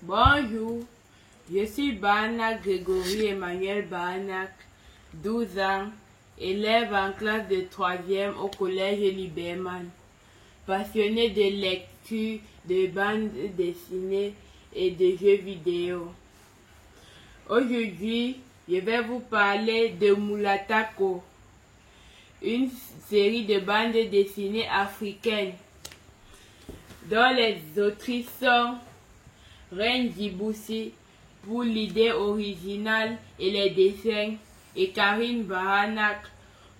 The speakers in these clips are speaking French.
Bonjour, je suis Bahanak Grégory Emmanuel Bahanak, 12 ans, élève en classe de 3e au collège Liberman, passionné de lecture, de bandes dessinées et de jeux vidéo. Aujourd'hui, je vais vous parler de Moulatako, une série de bandes dessinées africaines dont les autrices sont Reine Djiboussi pour l'idée originale et les dessins et Karine Bahanak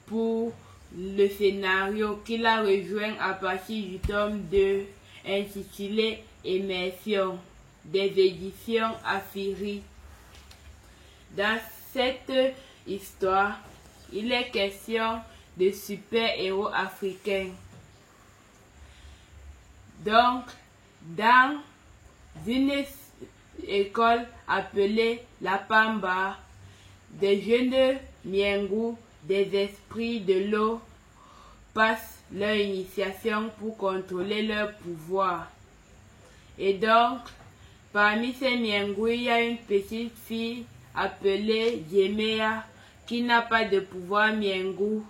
pour le scénario qu'il a rejoint à partir du tome 2 intitulé Immersion des éditions Afiri. Dans cette histoire, il est question de super-héros africains. Donc, dans une école appelée la Pamba, des jeunes Miengu, des esprits de l'eau, passent leur initiation pour contrôler leur pouvoir. Et donc, parmi ces Miengu, il y a une petite fille appelée Jemea qui n'a pas de pouvoir Miengu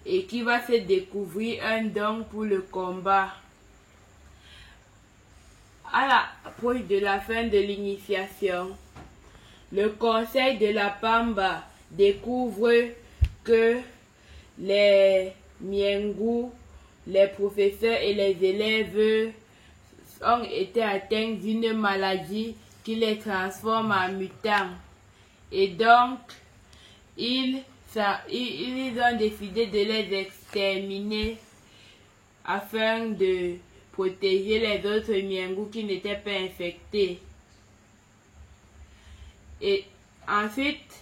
et qui va se découvrir un don pour le combat. À l'approche de la fin de l'initiation, le conseil de la Pamba découvre que les Miengu, les professeurs et les élèves ont été atteints d'une maladie qui les transforme en mutants. Et donc, ils ont décidé de les exterminer afin de protéger les autres Miengu qui n'étaient pas infectés. Et ensuite,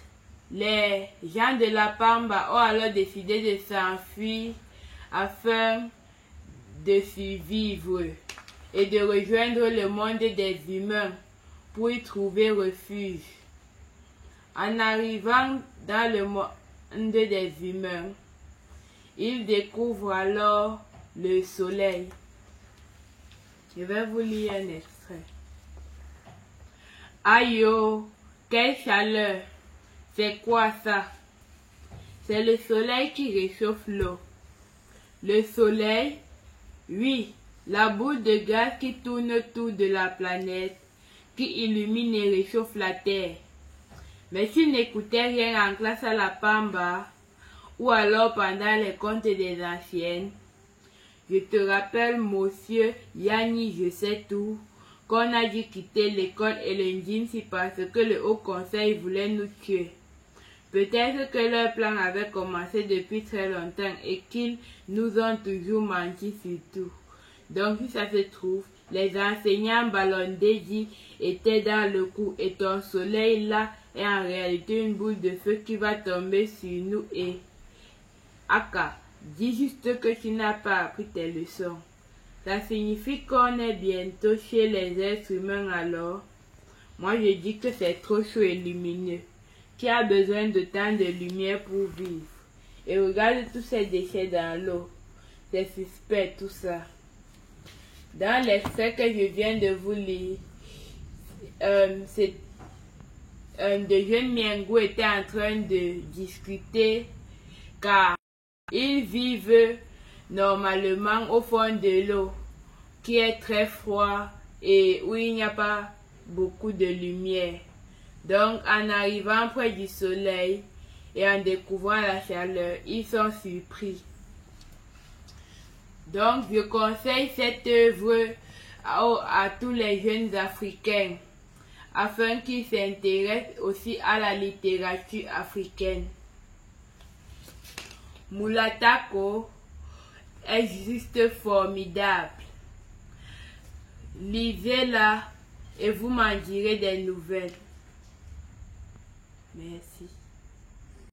les gens de la Pamba ont alors décidé de s'enfuir afin de survivre et de rejoindre le monde des humains pour y trouver refuge. En arrivant dans le monde des humains, ils découvrent alors le soleil. Je vais vous lire un extrait. Aïe oh, quelle chaleur! C'est quoi ça? C'est le soleil qui réchauffe l'eau. Le soleil? Oui, la boule de gaz qui tourne autour de la planète, qui illumine et réchauffe la Terre. Mais s'il n'écoutait rien en classe à la Pamba, ou alors pendant les contes des anciennes, je te rappelle, monsieur Yanni, je sais tout, qu'on a dû quitter l'école et le Njinsi parce que le Haut Conseil voulait nous tuer. Peut-être que leur plan avait commencé depuis très longtemps et qu'ils nous ont toujours menti sur tout. Donc, si ça se trouve, les enseignants Balondéji étaient dans le coup et ton soleil là est en réalité une boule de feu qui va tomber sur nous et... Aka, dis juste que tu n'as pas appris tes leçons. Ça signifie qu'on est bientôt chez les êtres humains alors. Moi je dis que c'est trop chaud et lumineux. Qui a besoin de tant de lumière pour vivre? Et regarde tous ces déchets dans l'eau. C'est suspect tout ça. Dans l'extrait que je viens de vous lire, de jeunes Miengu étaient en train de discuter car ils vivent normalement au fond de l'eau qui est très froid et où il n'y a pas beaucoup de lumière. Donc en arrivant près du soleil et en découvrant la chaleur, ils sont surpris. Donc je conseille cette œuvre à tous les jeunes Africains afin qu'ils s'intéressent aussi à la littérature africaine. Moulatako est juste formidable. Lisez-la et vous m'en direz des nouvelles. Merci.